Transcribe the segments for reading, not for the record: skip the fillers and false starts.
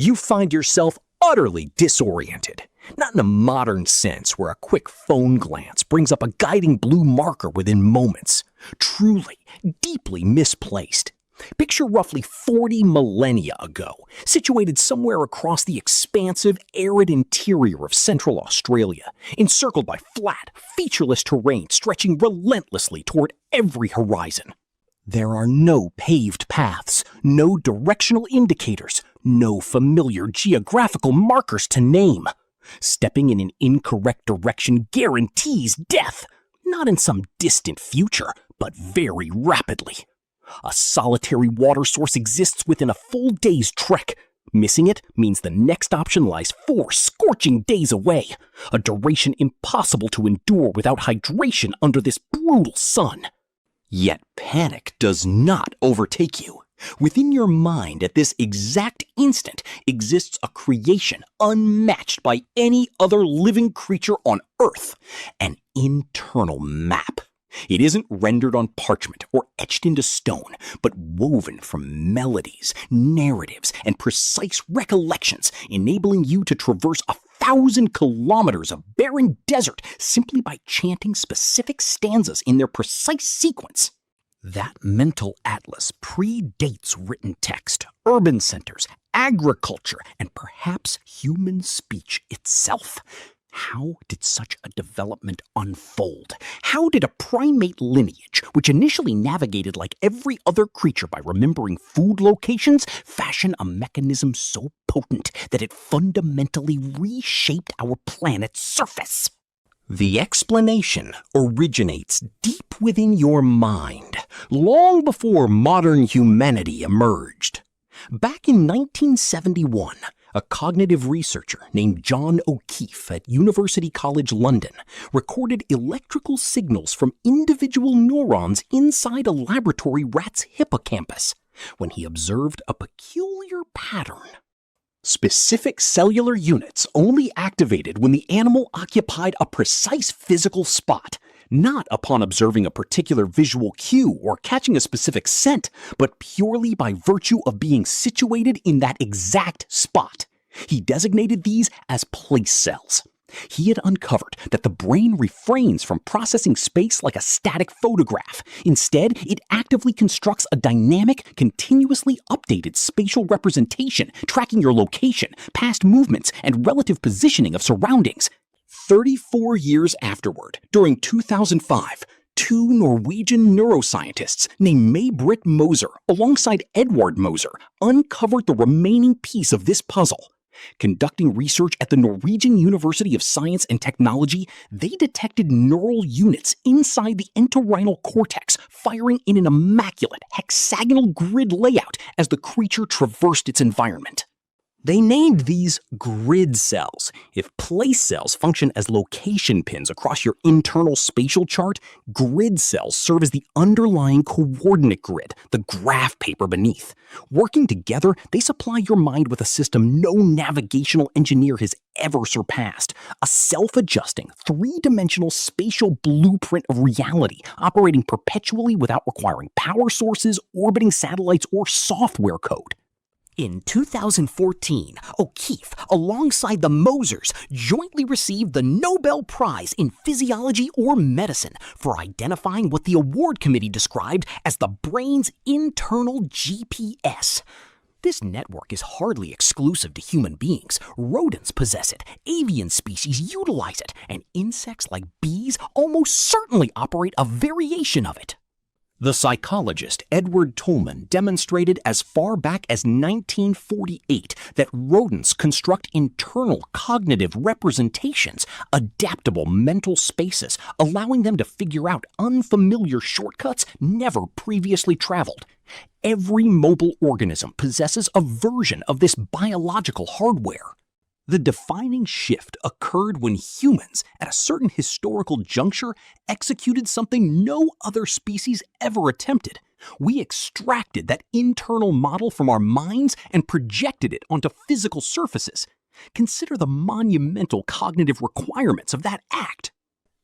you find yourself utterly disoriented. Not in a modern sense where a quick phone glance brings up a guiding blue marker within moments. Truly, deeply misplaced. Picture roughly 40 millennia ago, situated somewhere across the expansive, arid interior of Central Australia, encircled by flat, featureless terrain stretching relentlessly toward every horizon. There are no paved paths, no directional indicators, no familiar geographical markers to name. Stepping in an incorrect direction guarantees death, not in some distant future, but very rapidly. A solitary water source exists within a full day's trek. Missing it means the next option lies 4 scorching days away, a duration impossible to endure without hydration under this brutal sun. Yet panic does not overtake you. Within your mind at this exact instant exists a creation unmatched by any other living creature on Earth, an internal map. It isn't rendered on parchment or etched into stone, but woven from melodies, narratives, and precise recollections, enabling you to traverse 1,000 kilometers of barren desert simply by chanting specific stanzas in their precise sequence. That mental atlas predates written text, urban centers, agriculture, and perhaps human speech itself. How did such a development unfold? How did a primate lineage, which initially navigated like every other creature by remembering food locations, fashion a mechanism so potent that it fundamentally reshaped our planet's surface? The explanation originates deep within your mind, long before modern humanity emerged. Back in 1971, a cognitive researcher named John O'Keefe at University College London recorded electrical signals from individual neurons inside a laboratory rat's hippocampus when he observed a peculiar pattern. Specific cellular units only activated when the animal occupied a precise physical spot, not upon observing a particular visual cue or catching a specific scent, but purely by virtue of being situated in that exact spot. He designated these as place cells. He had uncovered that the brain refrains from processing space like a static photograph. Instead, it actively constructs a dynamic, continuously updated spatial representation, tracking your location, past movements, and relative positioning of surroundings. 34 years afterward, during 2005, 2 Norwegian neuroscientists named May-Britt Moser alongside Edward Moser uncovered the remaining piece of this puzzle. Conducting research at the Norwegian University of Science and Technology, they detected neural units inside the entorhinal cortex firing in an immaculate hexagonal grid layout as the creature traversed its environment. They named these grid cells. If place cells function as location pins across your internal spatial chart, grid cells serve as the underlying coordinate grid, the graph paper beneath. Working together, they supply your mind with a system no navigational engineer has ever surpassed. A self-adjusting, 3-dimensional spatial blueprint of reality, operating perpetually without requiring power sources, orbiting satellites, or software code. In 2014, O'Keefe, alongside the Mosers, jointly received the Nobel Prize in Physiology or Medicine for identifying what the award committee described as the brain's internal GPS. This network is hardly exclusive to human beings. Rodents possess it, avian species utilize it, and insects like bees almost certainly operate a variation of it. The psychologist Edward Tolman demonstrated as far back as 1948 that rodents construct internal cognitive representations, adaptable mental spaces, allowing them to figure out unfamiliar shortcuts never previously traveled. Every mobile organism possesses a version of this biological hardware. The defining shift occurred when humans, at a certain historical juncture, executed something no other species ever attempted. We extracted that internal model from our minds and projected it onto physical surfaces. Consider the monumental cognitive requirements of that act.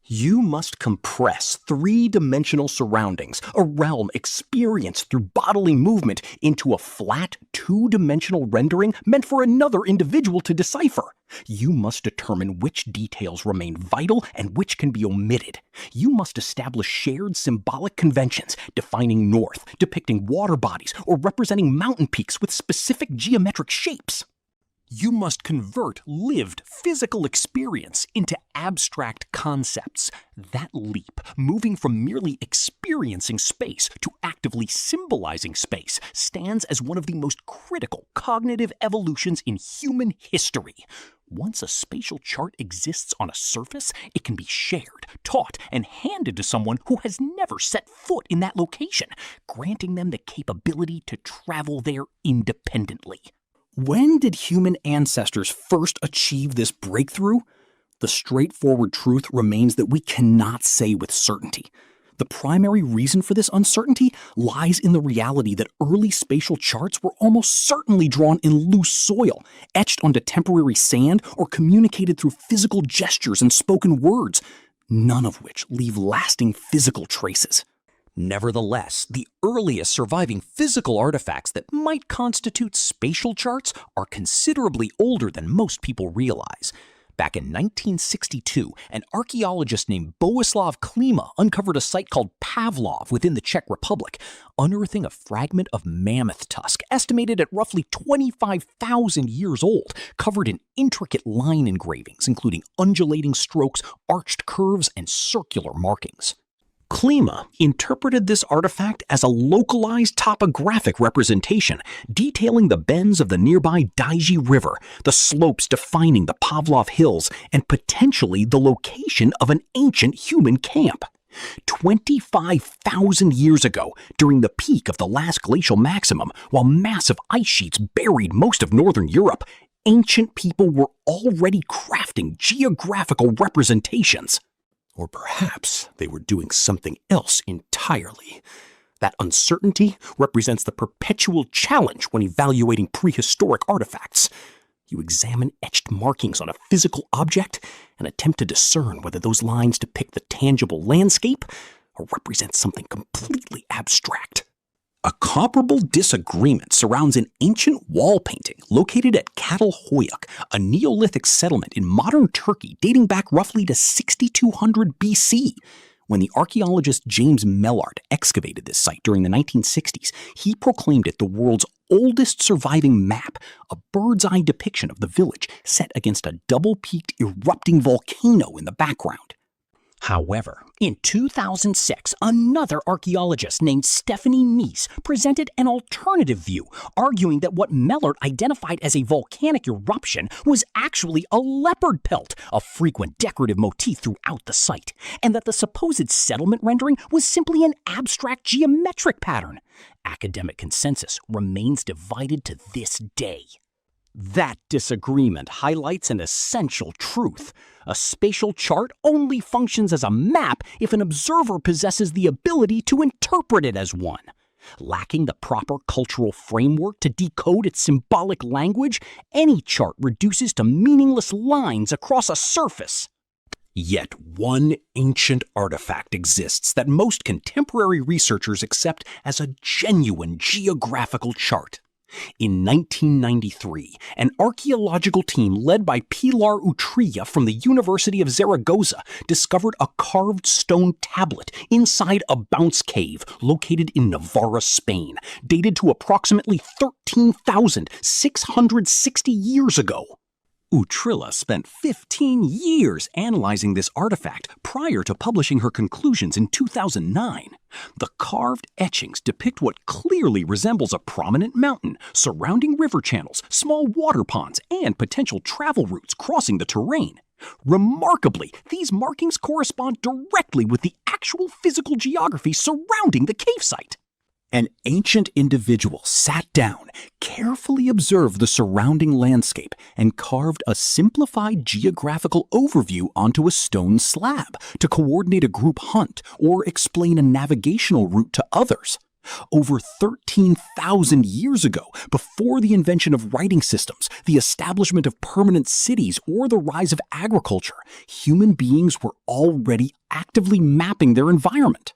You must compress three-dimensional surroundings, a realm experienced through bodily movement, into a flat, two-dimensional rendering meant for another individual to decipher. You must determine which details remain vital and which can be omitted. You must establish shared symbolic conventions, defining north, depicting water bodies, or representing mountain peaks with specific geometric shapes. You must convert lived physical experience into abstract concepts. That leap, moving from merely experiencing space to actively symbolizing space, stands as one of the most critical cognitive evolutions in human history. Once a spatial chart exists on a surface, it can be shared, taught, and handed to someone who has never set foot in that location, granting them the capability to travel there independently. When did human ancestors first achieve this breakthrough? The straightforward truth remains that we cannot say with certainty. The primary reason for this uncertainty lies in the reality that early spatial charts were almost certainly drawn in loose soil, etched onto temporary sand, or communicated through physical gestures and spoken words, none of which leave lasting physical traces. Nevertheless, the earliest surviving physical artifacts that might constitute spatial charts are considerably older than most people realize. Back in 1962, an archaeologist named Bohuslav Klima uncovered a site called Pavlov within the Czech Republic, unearthing a fragment of mammoth tusk estimated at roughly 25,000 years old, covered in intricate line engravings, including undulating strokes, arched curves, and circular markings. Klima interpreted this artifact as a localized topographic representation, detailing the bends of the nearby Daiji River, the slopes defining the Pavlov Hills, and potentially the location of an ancient human camp. 25,000 years ago, during the peak of the last glacial maximum, while massive ice sheets buried most of northern Europe, ancient people were already crafting geographical representations. Or perhaps they were doing something else entirely. That uncertainty represents the perpetual challenge when evaluating prehistoric artifacts. You examine etched markings on a physical object and attempt to discern whether those lines depict the tangible landscape or represent something completely abstract. A comparable disagreement surrounds an ancient wall painting located at Çatalhöyük, a Neolithic settlement in modern Turkey dating back roughly to 6200 BC. When the archaeologist James Mellard excavated this site during the 1960s, he proclaimed it the world's oldest surviving map, a bird's-eye depiction of the village set against a double-peaked erupting volcano in the background. However, in 2006, another archaeologist named Stephanie Mies presented an alternative view, arguing that what Mellard identified as a volcanic eruption was actually a leopard pelt, a frequent decorative motif throughout the site, and that the supposed settlement rendering was simply an abstract geometric pattern. Academic consensus remains divided to this day. That disagreement highlights an essential truth. A spatial chart only functions as a map if an observer possesses the ability to interpret it as one. Lacking the proper cultural framework to decode its symbolic language, any chart reduces to meaningless lines across a surface. Yet one ancient artifact exists that most contemporary researchers accept as a genuine geographical chart. In 1993, an archaeological team led by Pilar Utrilla from the University of Zaragoza discovered a carved stone tablet inside Abauntz Cave located in Navarra, Spain, dated to approximately 13,660 years ago. Utrilla spent 15 years analyzing this artifact prior to publishing her conclusions in 2009. The carved etchings depict what clearly resembles a prominent mountain, surrounding river channels, small water ponds, and potential travel routes crossing the terrain. Remarkably, these markings correspond directly with the actual physical geography surrounding the cave site. An ancient individual sat down, carefully observed the surrounding landscape, and carved a simplified geographical overview onto a stone slab to coordinate a group hunt or explain a navigational route to others. Over 13,000 years ago, before the invention of writing systems, the establishment of permanent cities, or the rise of agriculture, human beings were already actively mapping their environment.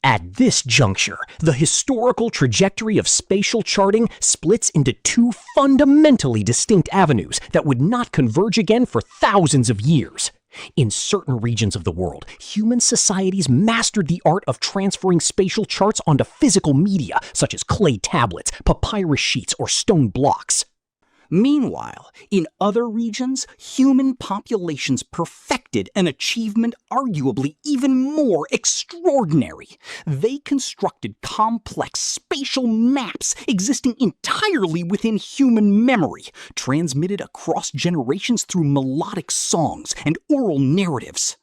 At this juncture, the historical trajectory of spatial charting splits into two fundamentally distinct avenues that would not converge again for thousands of years. In certain regions of the world, human societies mastered the art of transferring spatial charts onto physical media, such as clay tablets, papyrus sheets, or stone blocks. Meanwhile, in other regions, human populations perfected an achievement arguably even more extraordinary. They constructed complex spatial maps existing entirely within human memory, transmitted across generations through melodic songs and oral narratives.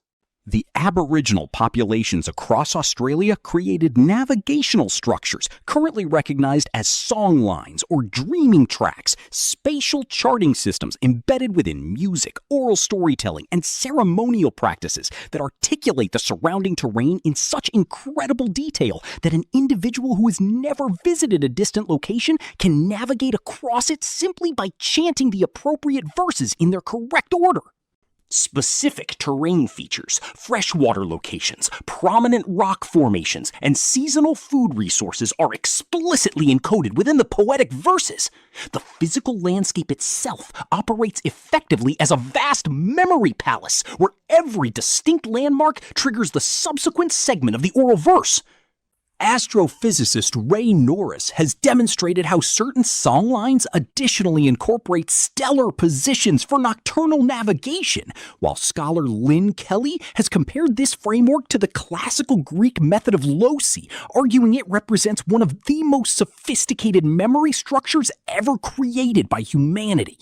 The Aboriginal populations across Australia created navigational structures currently recognized as songlines or dreaming tracks, spatial charting systems embedded within music, oral storytelling, and ceremonial practices that articulate the surrounding terrain in such incredible detail that an individual who has never visited a distant location can navigate across it simply by chanting the appropriate verses in their correct order. Specific terrain features, freshwater locations, prominent rock formations, and seasonal food resources are explicitly encoded within the poetic verses. The physical landscape itself operates effectively as a vast memory palace, where every distinct landmark triggers the subsequent segment of the oral verse. Astrophysicist Ray Norris has demonstrated how certain songlines additionally incorporate stellar positions for nocturnal navigation, while scholar Lynn Kelly has compared this framework to the classical Greek method of loci, arguing it represents one of the most sophisticated memory structures ever created by humanity.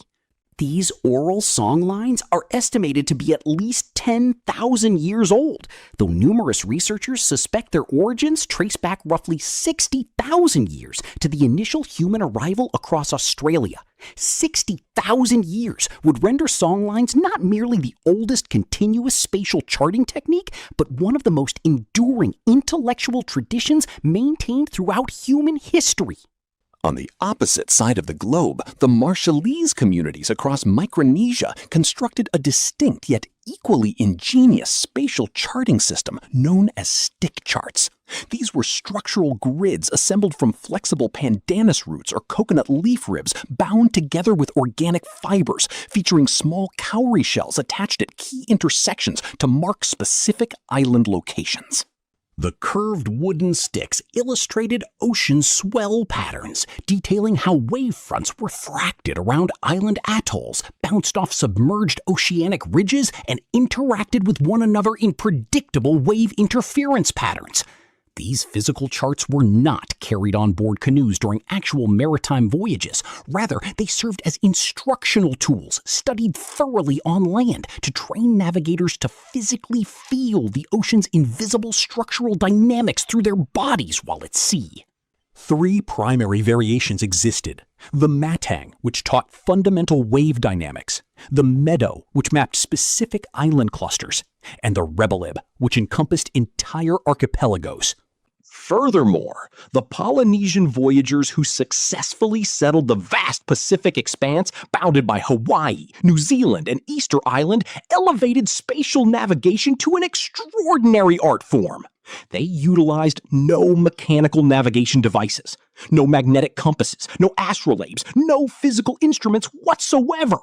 These oral songlines are estimated to be at least 10,000 years old, though numerous researchers suspect their origins trace back roughly 60,000 years to the initial human arrival across Australia. 60,000 years would render songlines not merely the oldest continuous spatial charting technique, but one of the most enduring intellectual traditions maintained throughout human history. On the opposite side of the globe, the Marshallese communities across Micronesia constructed a distinct yet equally ingenious spatial charting system known as stick charts. These were structural grids assembled from flexible pandanus roots or coconut leaf ribs bound together with organic fibers, featuring small cowrie shells attached at key intersections to mark specific island locations. The curved wooden sticks illustrated ocean swell patterns, detailing how wave fronts were fracted around island atolls, bounced off submerged oceanic ridges, and interacted with one another in predictable wave interference patterns. These physical charts were not carried on board canoes during actual maritime voyages. Rather, they served as instructional tools studied thoroughly on land to train navigators to physically feel the ocean's invisible structural dynamics through their bodies while at sea. Three primary variations existed: the matang, which taught fundamental wave dynamics; the meadow, which mapped specific island clusters; and the rebelib, which encompassed entire archipelagos. Furthermore, the Polynesian voyagers who successfully settled the vast Pacific expanse bounded by Hawaii, New Zealand, and Easter Island elevated spatial navigation to an extraordinary art form. They utilized no mechanical navigation devices, no magnetic compasses, no astrolabes, no physical instruments whatsoever.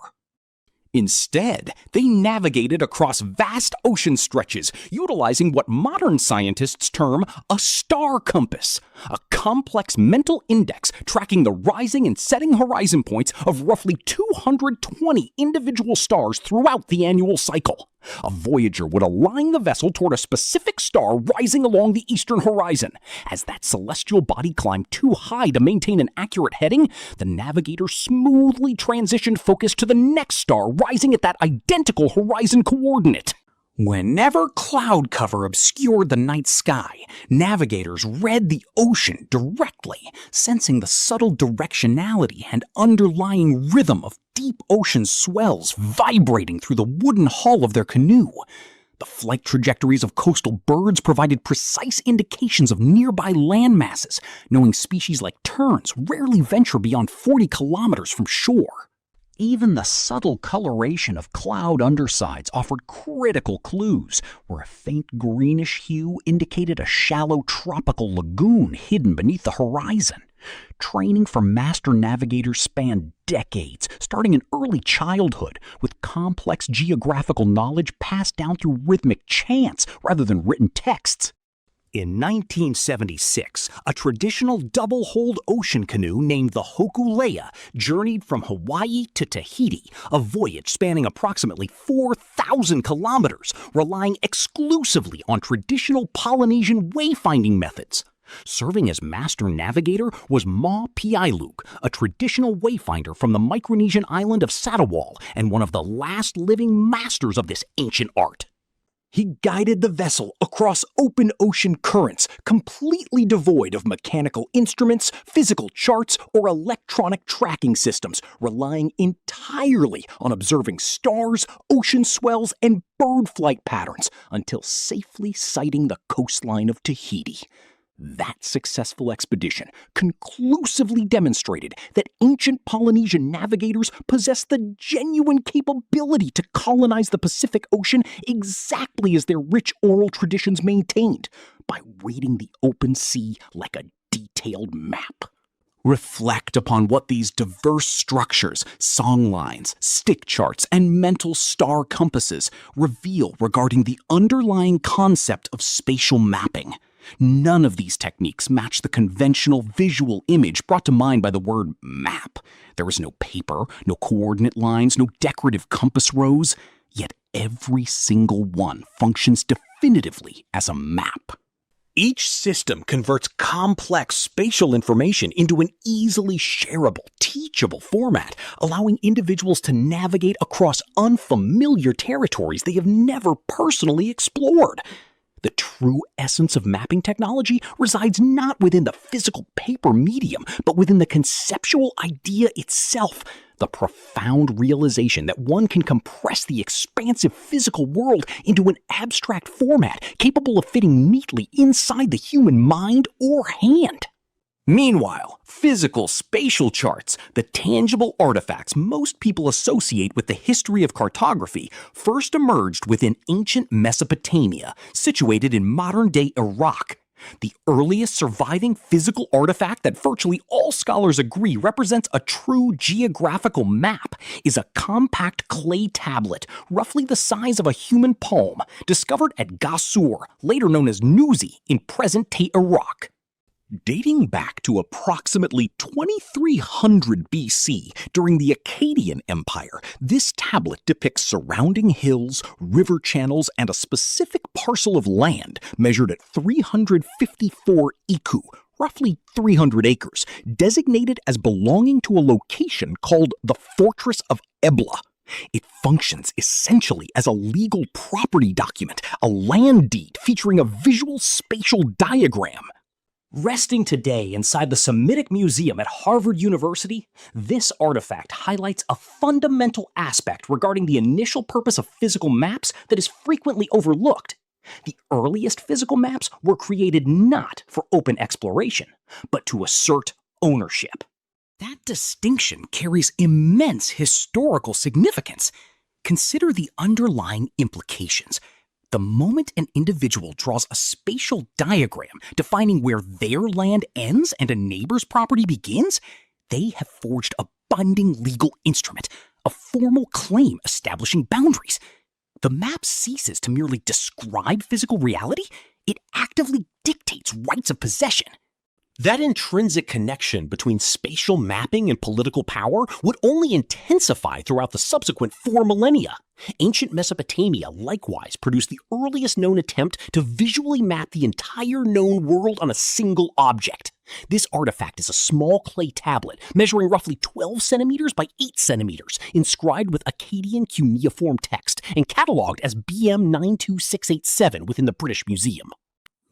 Instead, they navigated across vast ocean stretches, utilizing what modern scientists term a star compass, a complex mental index tracking the rising and setting horizon points of roughly 220 individual stars throughout the annual cycle. A voyager would align the vessel toward a specific star rising along the eastern horizon. As that celestial body climbed too high to maintain an accurate heading, the navigator smoothly transitioned focus to the next star rising at that identical horizon coordinate. Whenever cloud cover obscured the night sky, navigators read the ocean directly, sensing the subtle directionality and underlying rhythm of deep ocean swells vibrating through the wooden hull of their canoe. The flight trajectories of coastal birds provided precise indications of nearby land masses, knowing species like terns rarely venture beyond 40 kilometers from shore. Even the subtle coloration of cloud undersides offered critical clues, where a faint greenish hue indicated a shallow tropical lagoon hidden beneath the horizon. Training for master navigators spanned decades, starting in early childhood, with complex geographical knowledge passed down through rhythmic chants rather than written texts. In 1976, a traditional double-hulled ocean canoe named the Hokulea journeyed from Hawaii to Tahiti, a voyage spanning approximately 4,000 kilometers, relying exclusively on traditional Polynesian wayfinding methods. Serving as master navigator was Ma Piailug, a traditional wayfinder from the Micronesian island of Satawal and one of the last living masters of this ancient art. He guided the vessel across open ocean currents, completely devoid of mechanical instruments, physical charts, or electronic tracking systems, relying entirely on observing stars, ocean swells, and bird flight patterns, until safely sighting the coastline of Tahiti. That successful expedition conclusively demonstrated that ancient Polynesian navigators possessed the genuine capability to colonize the Pacific Ocean exactly as their rich oral traditions maintained, by reading the open sea like a detailed map. Reflect upon what these diverse structures, songlines, stick charts, and mental star compasses reveal regarding the underlying concept of spatial mapping. None of these techniques match the conventional visual image brought to mind by the word map. There is no paper, no coordinate lines, no decorative compass rose, yet every single one functions definitively as a map. Each system converts complex spatial information into an easily shareable, teachable format, allowing individuals to navigate across unfamiliar territories they have never personally explored. The true essence of mapping technology resides not within the physical paper medium, but within the conceptual idea itself, the profound realization that one can compress the expansive physical world into an abstract format capable of fitting neatly inside the human mind or hand. Meanwhile, physical spatial charts, the tangible artifacts most people associate with the history of cartography, first emerged within ancient Mesopotamia, situated in modern-day Iraq. The earliest surviving physical artifact that virtually all scholars agree represents a true geographical map is a compact clay tablet, roughly the size of a human palm, discovered at Gasur, later known as Nuzi, in present-day Iraq. Dating back to approximately 2300 BC, during the Akkadian Empire, this tablet depicts surrounding hills, river channels, and a specific parcel of land measured at 354 iku, roughly 300 acres, designated as belonging to a location called the Fortress of Ebla. It functions essentially as a legal property document, a land deed featuring a visual spatial diagram. Resting today inside the Semitic Museum at Harvard University, this artifact highlights a fundamental aspect regarding the initial purpose of physical maps that is frequently overlooked. The earliest physical maps were created not for open exploration, but to assert ownership. That distinction carries immense historical significance. Consider the underlying implications. The moment an individual draws a spatial diagram defining where their land ends and a neighbor's property begins, they have forged a binding legal instrument, a formal claim establishing boundaries. The map ceases to merely describe physical reality, it actively dictates rights of possession. That intrinsic connection between spatial mapping and political power would only intensify throughout the subsequent 4 millennia. Ancient Mesopotamia likewise produced the earliest known attempt to visually map the entire known world on a single object. This artifact is a small clay tablet measuring roughly 12 centimeters by 8 centimeters, inscribed with Akkadian cuneiform text and catalogued as BM 92687 within the British Museum.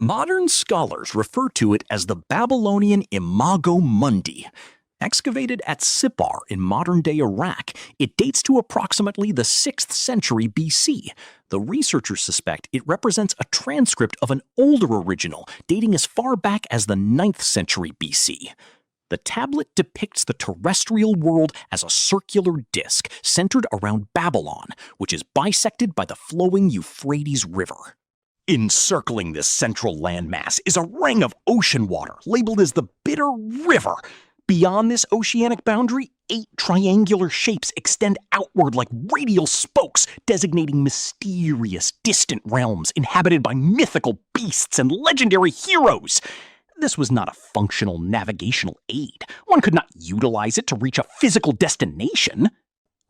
Modern scholars refer to it as the Babylonian Imago Mundi. Excavated at Sippar in modern-day Iraq, it dates to approximately the 6th century BC. The researchers suspect it represents a transcript of an older original dating as far back as the 9th century BC. The tablet depicts the terrestrial world as a circular disk centered around Babylon, which is bisected by the flowing Euphrates River. Encircling this central landmass is a ring of ocean water labeled as the Bitter River. Beyond this oceanic boundary, 8 triangular shapes extend outward like radial spokes, designating mysterious, distant realms inhabited by mythical beasts and legendary heroes. This was not a functional navigational aid. One could not utilize it to reach a physical destination.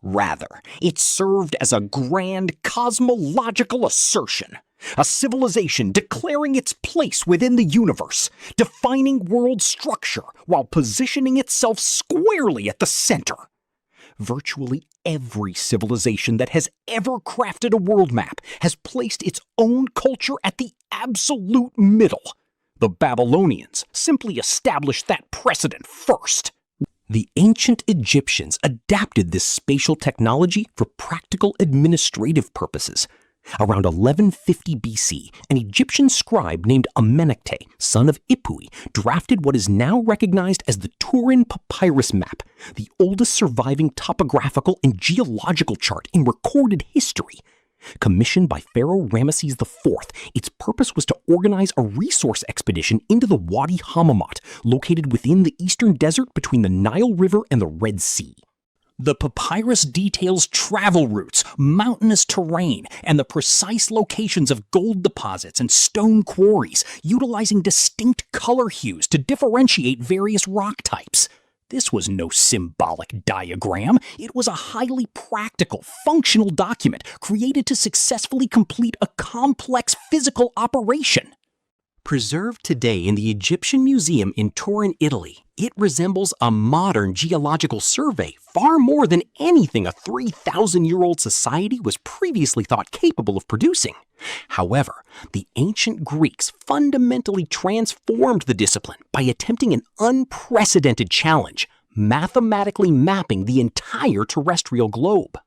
Rather, it served as a grand cosmological assertion. A civilization declaring its place within the universe, defining world structure while positioning itself squarely at the center. Virtually every civilization that has ever crafted a world map has placed its own culture at the absolute middle. The Babylonians simply established that precedent first. The ancient Egyptians adapted this spatial technology for practical administrative purposes. Around 1150 BC, an Egyptian scribe named Amenhotep, son of Ipuy, drafted what is now recognized as the Turin papyrus map, the oldest surviving topographical and geological chart in recorded history. Commissioned by Pharaoh Ramesses IV, its purpose was to organize a resource expedition into the Wadi Hammamat, located within the eastern desert between the Nile River and the Red Sea. The papyrus details travel routes, mountainous terrain, and the precise locations of gold deposits and stone quarries, utilizing distinct color hues to differentiate various rock types. This was no symbolic diagram. It was a highly practical, functional document created to successfully complete a complex physical operation. Preserved today in the Egyptian Museum in Turin, Italy, it resembles a modern geological survey far more than anything a 3,000-year-old society was previously thought capable of producing. However, the ancient Greeks fundamentally transformed the discipline by attempting an unprecedented challenge, mathematically mapping the entire terrestrial globe.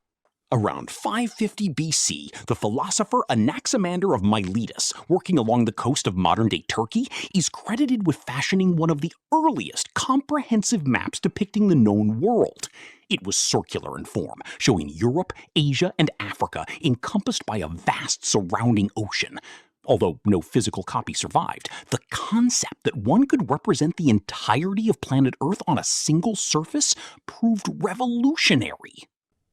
Around 550 BC, the philosopher Anaximander of Miletus, working along the coast of modern-day Turkey, is credited with fashioning one of the earliest comprehensive maps depicting the known world. It was circular in form, showing Europe, Asia, and Africa encompassed by a vast surrounding ocean. Although no physical copy survived, the concept that one could represent the entirety of planet Earth on a single surface proved revolutionary.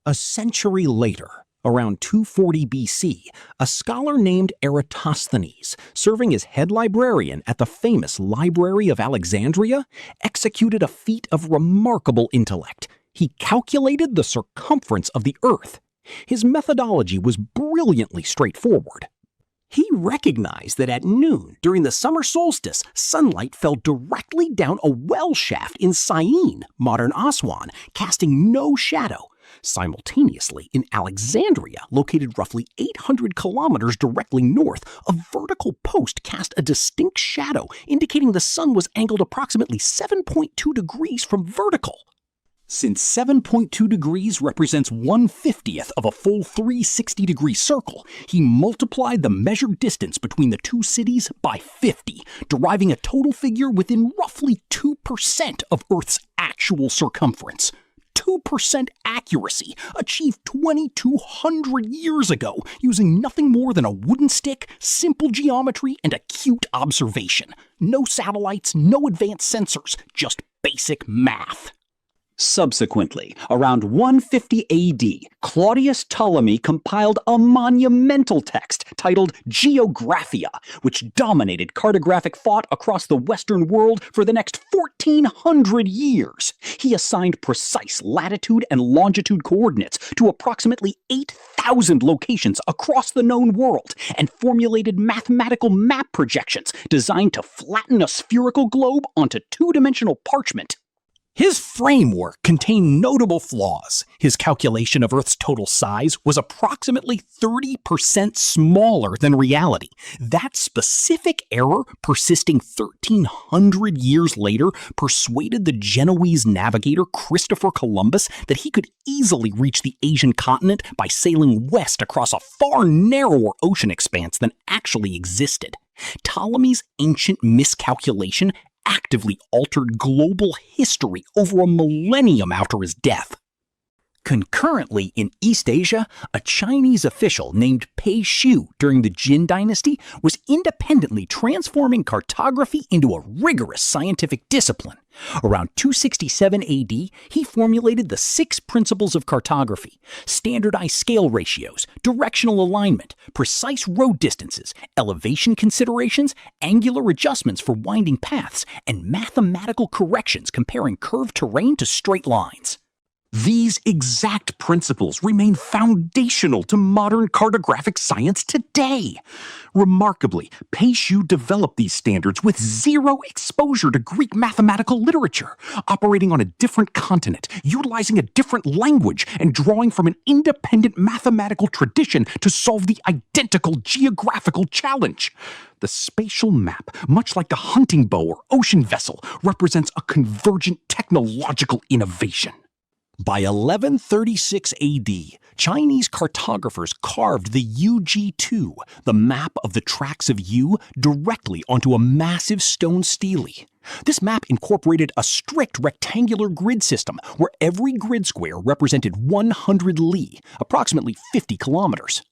A century later, around 240 BC, a scholar named Eratosthenes, serving as head librarian at the famous Library of Alexandria, executed a feat of remarkable intellect. He calculated the circumference of the Earth. His methodology was brilliantly straightforward. He recognized that at noon, during the summer solstice, sunlight fell directly down a well shaft in Syene, modern Aswan, casting no shadow. Simultaneously, in Alexandria, located roughly 800 kilometers directly north, a vertical post cast a distinct shadow, indicating the sun was angled approximately 7.2 degrees from vertical. Since 7.2 degrees represents 1/50th of a full 360-degree circle, he multiplied the measured distance between the two cities by 50, deriving a total figure within roughly 2% of Earth's actual circumference. 2% accuracy, achieved 2,200 years ago using nothing more than a wooden stick, simple geometry, and acute observation. No satellites, no advanced sensors, just basic math. Subsequently, around 150 AD, Claudius Ptolemy compiled a monumental text titled Geographia, which dominated cartographic thought across the Western world for the next 1,400 years. He assigned precise latitude and longitude coordinates to approximately 8,000 locations across the known world and formulated mathematical map projections designed to flatten a spherical globe onto two-dimensional parchment. His framework contained notable flaws. His calculation of Earth's total size was approximately 30% smaller than reality. That specific error, persisting 1,300 years later, persuaded the Genoese navigator Christopher Columbus that he could easily reach the Asian continent by sailing west across a far narrower ocean expanse than actually existed. Ptolemy's ancient miscalculation actively altered global history over a millennium after his death. Concurrently, in East Asia, a Chinese official named Pei Xiu during the Jin dynasty was independently transforming cartography into a rigorous scientific discipline. Around 267 AD, he formulated the 6 principles of cartography: standardized scale ratios, directional alignment, precise road distances, elevation considerations, angular adjustments for winding paths, and mathematical corrections comparing curved terrain to straight lines. These exact principles remain foundational to modern cartographic science today. Remarkably, Pei Xiu developed these standards with zero exposure to Greek mathematical literature, operating on a different continent, utilizing a different language, and drawing from an independent mathematical tradition to solve the identical geographical challenge. The spatial map, much like a hunting bow or ocean vessel, represents a convergent technological innovation. By 1136 AD, Chinese cartographers carved the UG2, the map of the tracks of Yu, directly onto a massive stone stele. This map incorporated a strict rectangular grid system where every grid square represented 100 li, approximately 50 kilometers.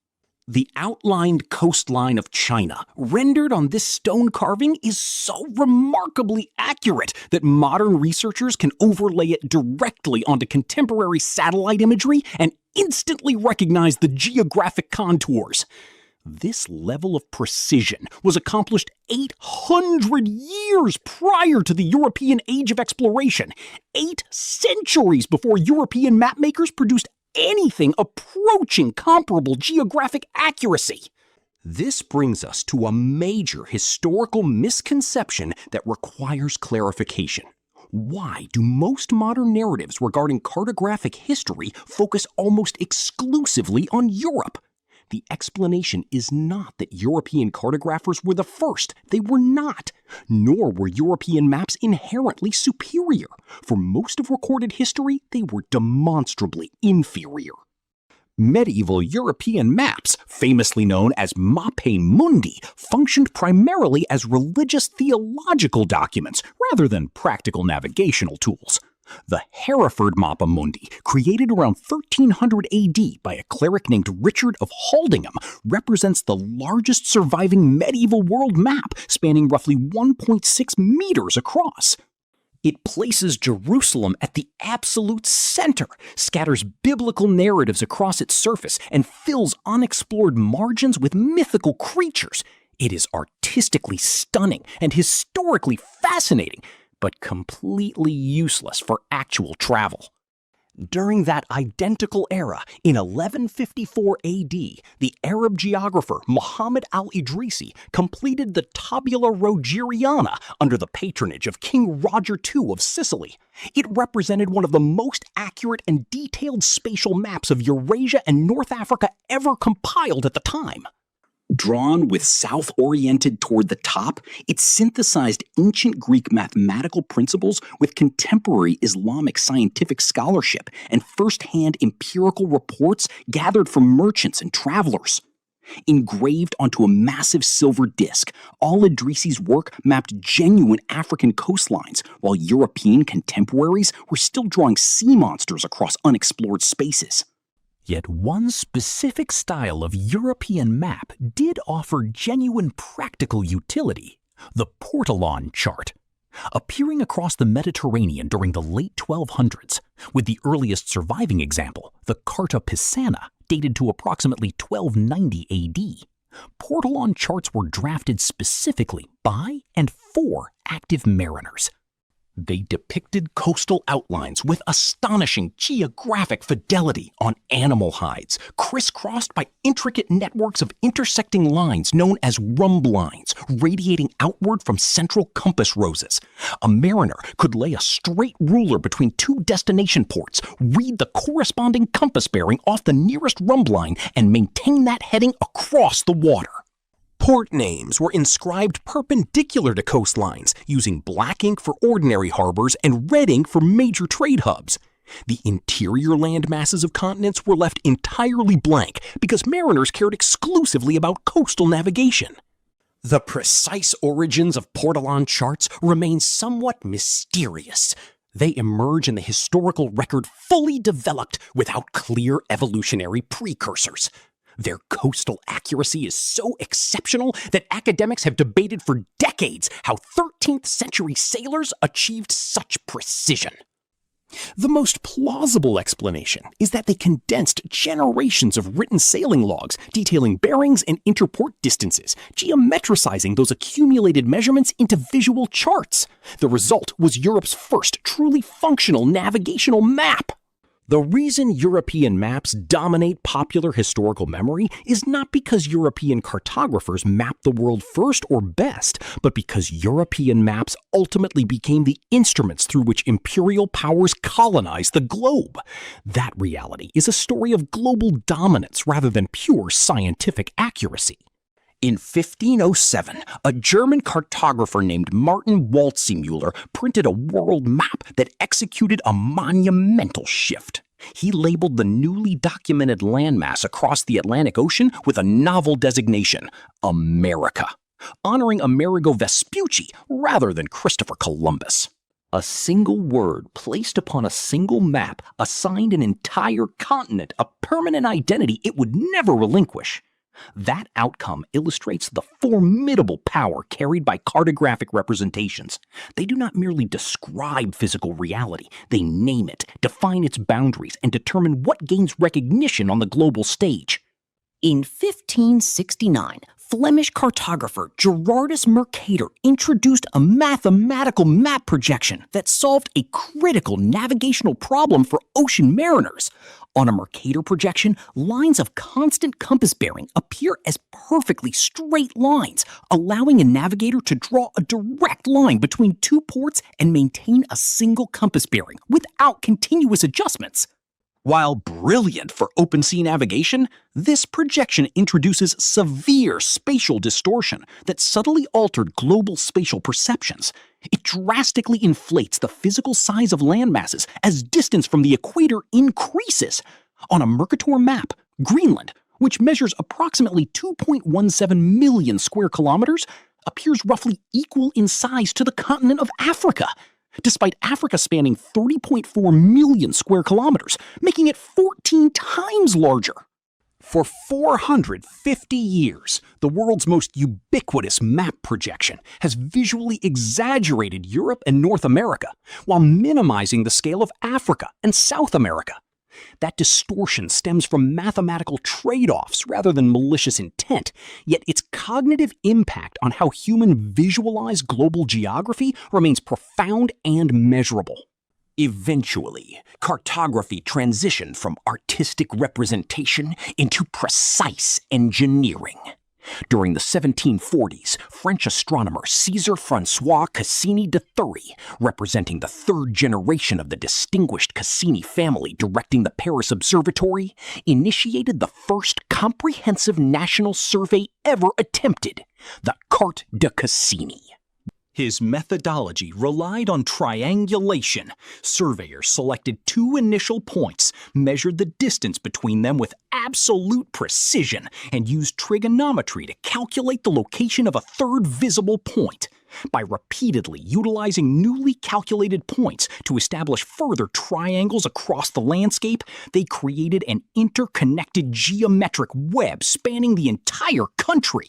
The outlined coastline of China, rendered on this stone carving, is so remarkably accurate that modern researchers can overlay it directly onto contemporary satellite imagery and instantly recognize the geographic contours. This level of precision was accomplished 800 years prior to the European Age of Exploration, 8 centuries before European mapmakers produced anything approaching comparable geographic accuracy. This brings us to a major historical misconception that requires clarification. Why do most modern narratives regarding cartographic history focus almost exclusively on Europe? The explanation is not that European cartographers were the first. They were not. Nor were European maps inherently superior. For most of recorded history, they were demonstrably inferior. Medieval European maps, famously known as Mappe Mundi, functioned primarily as religious theological documents rather than practical navigational tools. The Hereford Mappa Mundi, created around 1300 AD by a cleric named Richard of Haldingham, represents the largest surviving medieval world map, spanning roughly 1.6 meters across. It places Jerusalem at the absolute center, scatters biblical narratives across its surface, and fills unexplored margins with mythical creatures. It is artistically stunning and historically fascinating, but completely useless for actual travel. During that identical era, in 1154 AD, the Arab geographer Muhammad Al-Idrisi completed the Tabula Rogeriana under the patronage of King Roger II of Sicily. It represented one of the most accurate and detailed spatial maps of Eurasia and North Africa ever compiled at the time. Drawn with south-oriented toward the top, it synthesized ancient Greek mathematical principles with contemporary Islamic scientific scholarship and first-hand empirical reports gathered from merchants and travelers. Engraved onto a massive silver disc, Al-Idrisi's work mapped genuine African coastlines, while European contemporaries were still drawing sea monsters across unexplored spaces. Yet one specific style of European map did offer genuine practical utility: the Portolan chart. Appearing across the Mediterranean during the late 1200s, with the earliest surviving example, the Carta Pisana, dated to approximately 1290 AD, Portolan charts were drafted specifically by and for active mariners. They depicted coastal outlines with astonishing geographic fidelity on animal hides, crisscrossed by intricate networks of intersecting lines known as rhumblines, radiating outward from central compass roses. A mariner could lay a straight ruler between two destination ports, read the corresponding compass bearing off the nearest rhumbline, and maintain that heading across the water. Port names were inscribed perpendicular to coastlines, using black ink for ordinary harbors and red ink for major trade hubs. The interior land masses of continents were left entirely blank because mariners cared exclusively about coastal navigation. The precise origins of Portolan charts remain somewhat mysterious. They emerge in the historical record fully developed without clear evolutionary precursors. Their coastal accuracy is so exceptional that academics have debated for decades how 13th century sailors achieved such precision. The most plausible explanation is that they condensed generations of written sailing logs detailing bearings and interport distances, geometricizing those accumulated measurements into visual charts. The result was Europe's first truly functional navigational map. The reason European maps dominate popular historical memory is not because European cartographers mapped the world first or best, but because European maps ultimately became the instruments through which imperial powers colonized the globe. That reality is a story of global dominance rather than pure scientific accuracy. In 1507, a German cartographer named Martin Waldseemüller printed a world map that executed a monumental shift. He labeled the newly documented landmass across the Atlantic Ocean with a novel designation, America, honoring Amerigo Vespucci rather than Christopher Columbus. A single word placed upon a single map assigned an entire continent a permanent identity it would never relinquish. That outcome illustrates the formidable power carried by cartographic representations. They do not merely describe physical reality, they name it, define its boundaries, and determine what gains recognition on the global stage. In 1569, Flemish cartographer Gerardus Mercator introduced a mathematical map projection that solved a critical navigational problem for ocean mariners. On a Mercator projection, lines of constant compass bearing appear as perfectly straight lines, allowing a navigator to draw a direct line between two ports and maintain a single compass bearing without continuous adjustments. While brilliant for open sea navigation, this projection introduces severe spatial distortion that subtly altered global spatial perceptions. It drastically inflates the physical size of landmasses as distance from the equator increases. On a Mercator map, Greenland, which measures approximately 2.17 million square kilometers, appears roughly equal in size to the continent of Africa, despite Africa spanning 30.4 million square kilometers, making it 14 times larger. For 450 years, the world's most ubiquitous map projection has visually exaggerated Europe and North America, while minimizing the scale of Africa and South America. That distortion stems from mathematical trade-offs rather than malicious intent, yet its cognitive impact on how humans visualize global geography remains profound and measurable. Eventually, cartography transitioned from artistic representation into precise engineering. During the 1740s, French astronomer César-François Cassini de Thury, representing the third generation of the distinguished Cassini family directing the Paris Observatory, initiated the first comprehensive national survey ever attempted, the Carte de Cassini. His methodology relied on triangulation. Surveyors selected two initial points, measured the distance between them with absolute precision, and used trigonometry to calculate the location of a third visible point. By repeatedly utilizing newly calculated points to establish further triangles across the landscape, they created an interconnected geometric web spanning the entire country.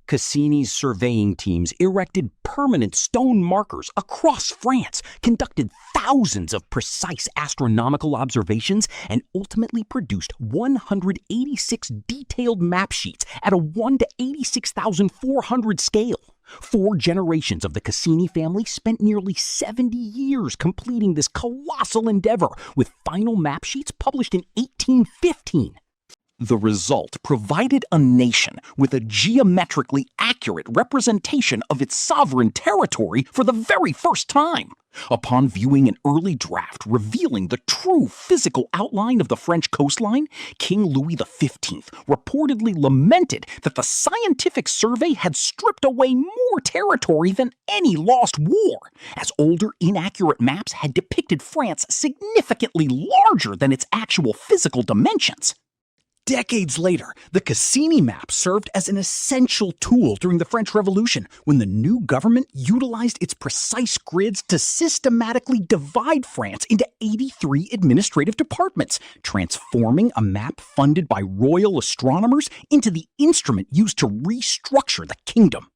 Cassini's surveying teams erected permanent stone markers across France, conducted thousands of precise astronomical observations, and ultimately produced 186 detailed map sheets at a 1 to 86,400 scale. 4 generations of the Cassini family spent nearly 70 years completing this colossal endeavor, with final map sheets published in 1815. The result provided a nation with a geometrically accurate representation of its sovereign territory for the very first time. Upon viewing an early draft revealing the true physical outline of the French coastline, King Louis XV reportedly lamented that the scientific survey had stripped away more territory than any lost war, as older inaccurate maps had depicted France significantly larger than its actual physical dimensions. Decades later, the Cassini map served as an essential tool during the French Revolution, when the new government utilized its precise grids to systematically divide France into 83 administrative departments, transforming a map funded by royal astronomers into the instrument used to restructure the kingdom.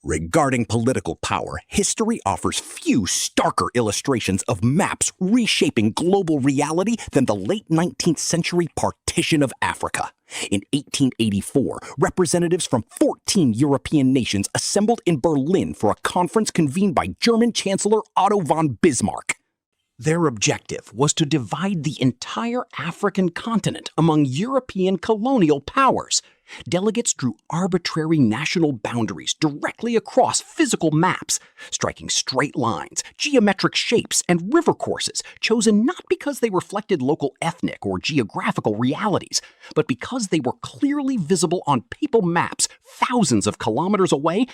Regarding political power, history offers few starker illustrations of maps reshaping global reality than the late 19th century partition of Africa. In 1884, representatives from 14 European nations assembled in Berlin for a conference convened by German Chancellor Otto von Bismarck. Their objective was to divide the entire African continent among European colonial powers. Delegates drew arbitrary national boundaries directly across physical maps, striking straight lines, geometric shapes, and river courses chosen not because they reflected local ethnic or geographical realities, but because they were clearly visible on papal maps thousands of kilometers away.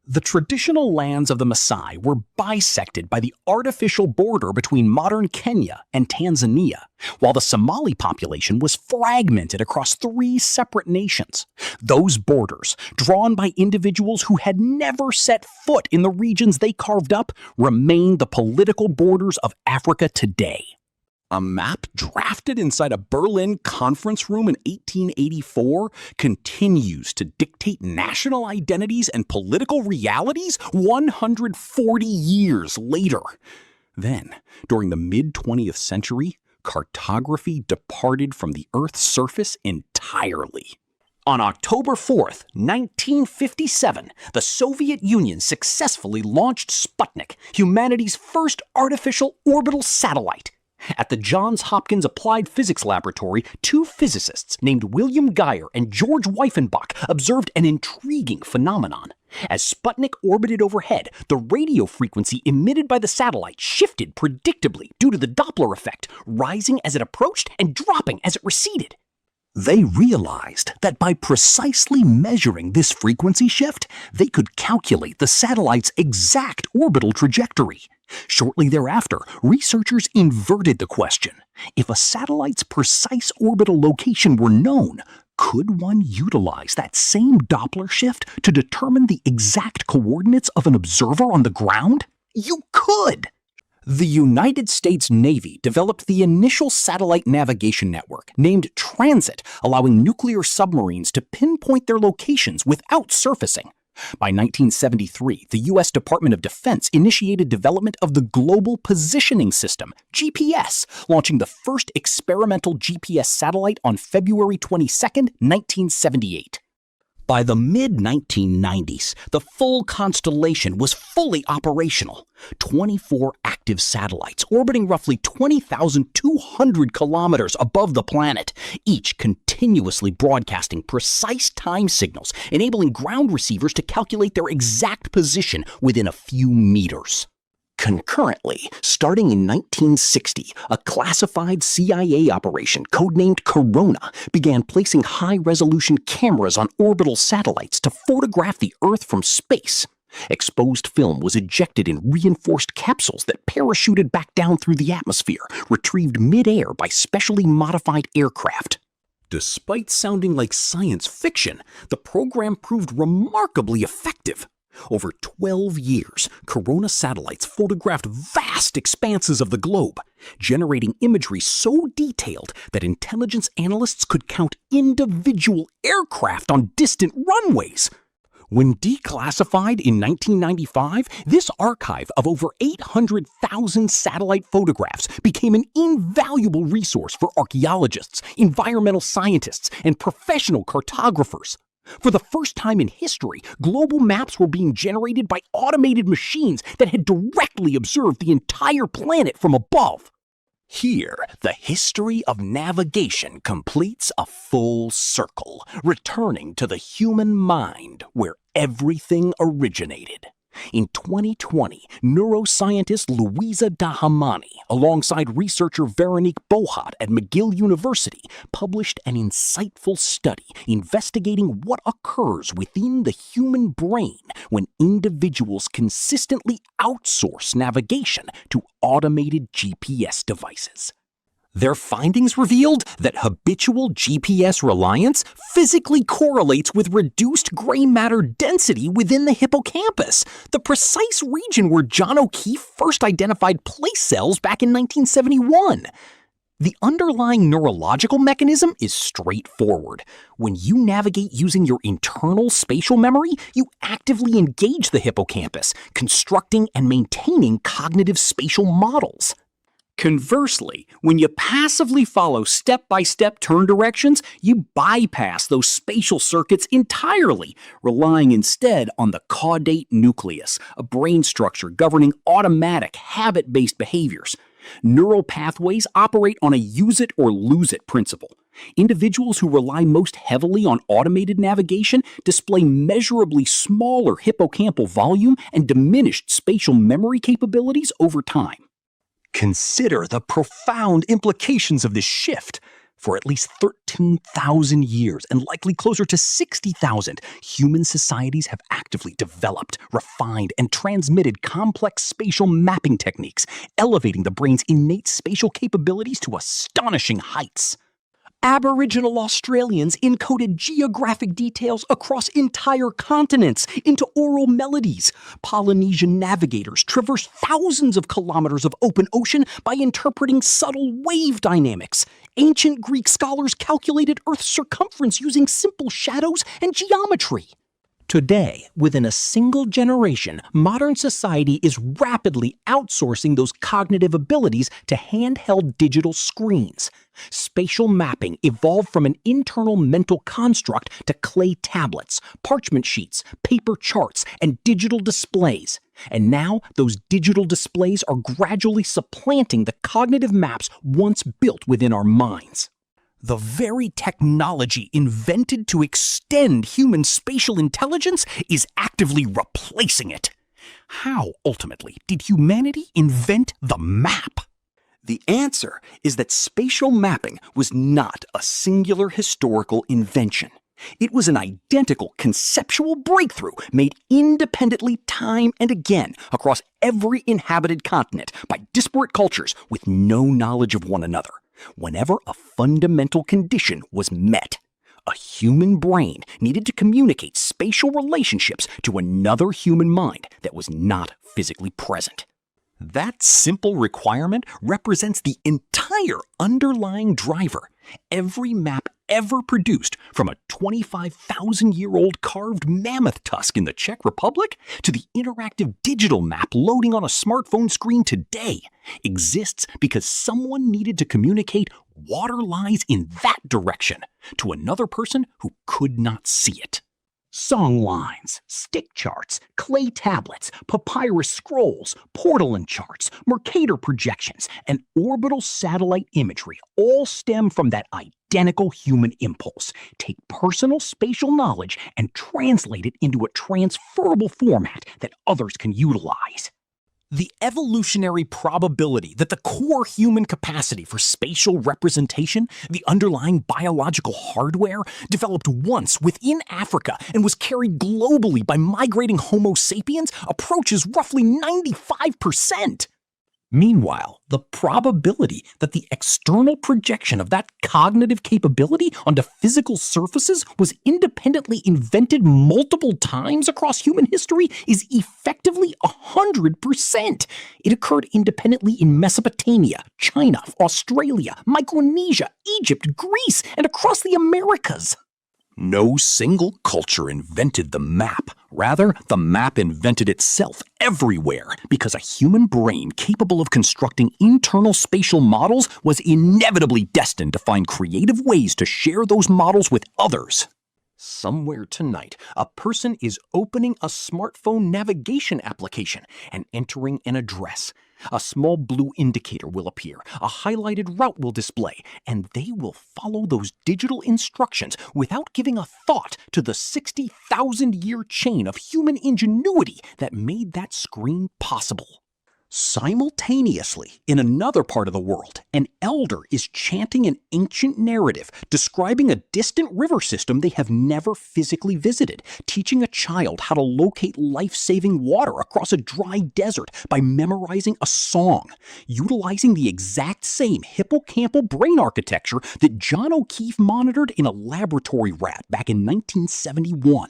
The traditional lands of the Maasai were bisected by the artificial border between modern Kenya and Tanzania, while the Somali population was fragmented across 3 separate nations. Those borders, drawn by individuals who had never set foot in the regions they carved up, remain the political borders of Africa today. A map drafted inside a Berlin conference room in 1884 continues to dictate national identities and political realities 140 years later. Then, during the mid-20th century, cartography departed from the Earth's surface entirely. On October 4th, 1957, the Soviet Union successfully launched Sputnik, humanity's first artificial orbital satellite. At the Johns Hopkins Applied Physics Laboratory, 2 physicists named William Geyer and George Weifenbach observed an intriguing phenomenon. As Sputnik orbited overhead, the radio frequency emitted by the satellite shifted predictably due to the Doppler effect, rising as it approached and dropping as it receded. They realized that by precisely measuring this frequency shift, they could calculate the satellite's exact orbital trajectory. Shortly thereafter, researchers inverted the question. If a satellite's precise orbital location were known, could one utilize that same Doppler shift to determine the exact coordinates of an observer on the ground? You could! The United States Navy developed the initial satellite navigation network, named Transit, allowing nuclear submarines to pinpoint their locations without surfacing. By 1973, the U.S. Department of Defense initiated development of the Global Positioning System, GPS, launching the first experimental GPS satellite on February 22, 1978. By the mid-1990s, the full constellation was fully operational. 24 active satellites orbiting roughly 20,200 kilometers above the planet, each continuously broadcasting precise time signals, enabling ground receivers to calculate their exact position within a few meters. Concurrently, starting in 1960, a classified CIA operation codenamed Corona began placing high-resolution cameras on orbital satellites to photograph the Earth from space. Exposed film was ejected in reinforced capsules that parachuted back down through the atmosphere, retrieved mid-air by specially modified aircraft. Despite sounding like science fiction, the program proved remarkably effective. Over 12 years, Corona satellites photographed vast expanses of the globe, generating imagery so detailed that intelligence analysts could count individual aircraft on distant runways. When declassified in 1995, this archive of over 800,000 satellite photographs became an invaluable resource for archaeologists, environmental scientists, and professional cartographers. For the first time in history, global maps were being generated by automated machines that had directly observed the entire planet from above. Here, the history of navigation completes a full circle, returning to the human mind where everything originated. In 2020, neuroscientist Louisa Dahamani, alongside researcher Veronique Bohat at McGill University, published an insightful study investigating what occurs within the human brain when individuals consistently outsource navigation to automated GPS devices. Their findings revealed that habitual GPS reliance physically correlates with reduced gray matter density within the hippocampus, the precise region where John O'Keefe first identified place cells back in 1971. The underlying neurological mechanism is straightforward. When you navigate using your internal spatial memory, you actively engage the hippocampus, constructing and maintaining cognitive spatial models. Conversely, when you passively follow step-by-step turn directions, you bypass those spatial circuits entirely, relying instead on the caudate nucleus, a brain structure governing automatic, habit-based behaviors. Neural pathways operate on a use-it-or-lose-it principle. Individuals who rely most heavily on automated navigation display measurably smaller hippocampal volume and diminished spatial memory capabilities over time. Consider the profound implications of this shift. For at least 13,000 years, and likely closer to 60,000, human societies have actively developed, refined, and transmitted complex spatial mapping techniques, elevating the brain's innate spatial capabilities to astonishing heights. Aboriginal Australians encoded geographic details across entire continents into oral melodies. Polynesian navigators traversed thousands of kilometers of open ocean by interpreting subtle wave dynamics. Ancient Greek scholars calculated Earth's circumference using simple shadows and geometry. Today, within a single generation, modern society is rapidly outsourcing those cognitive abilities to handheld digital screens. Spatial mapping evolved from an internal mental construct to clay tablets, parchment sheets, paper charts, and digital displays. And now, those digital displays are gradually supplanting the cognitive maps once built within our minds. The very technology invented to extend human spatial intelligence is actively replacing it. How, ultimately, did humanity invent the map? The answer is that spatial mapping was not a singular historical invention. It was an identical conceptual breakthrough made independently time and again across every inhabited continent by disparate cultures with no knowledge of one another. Whenever a fundamental condition was met, a human brain needed to communicate spatial relationships to another human mind that was not physically present. That simple requirement represents the entire underlying driver. Every map ever produced, from a 25,000-year-old carved mammoth tusk in the Czech Republic to the interactive digital map loading on a smartphone screen today, exists because someone needed to communicate water lies in that direction to another person who could not see it. Songlines, stick charts, clay tablets, papyrus scrolls, portolan charts, Mercator projections, and orbital satellite imagery all stem from that identical human impulse. Take personal spatial knowledge and translate it into a transferable format that others can utilize. The evolutionary probability that the core human capacity for spatial representation, the underlying biological hardware, developed once within Africa and was carried globally by migrating Homo sapiens approaches roughly 95%. Meanwhile, the probability that the external projection of that cognitive capability onto physical surfaces was independently invented multiple times across human history is effectively 100%. It occurred independently in Mesopotamia, China, Australia, Micronesia, Egypt, Greece, and across the Americas. No single culture invented the map. Rather, the map invented itself everywhere because a human brain capable of constructing internal spatial models was inevitably destined to find creative ways to share those models with others. Somewhere tonight, a person is opening a smartphone navigation application and entering an address. A small blue indicator will appear, a highlighted route will display, and they will follow those digital instructions without giving a thought to the 60,000-year chain of human ingenuity that made that screen possible. Simultaneously, in another part of the world, an elder is chanting an ancient narrative describing a distant river system they have never physically visited, teaching a child how to locate life-saving water across a dry desert by memorizing a song, utilizing the exact same hippocampal brain architecture that John O'Keefe monitored in a laboratory rat back in 1971.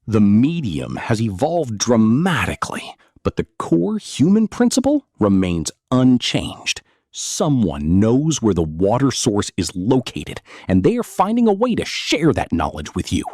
The medium has evolved dramatically, but the core human principle remains unchanged. Someone knows where the water source is located, and they are finding a way to share that knowledge with you.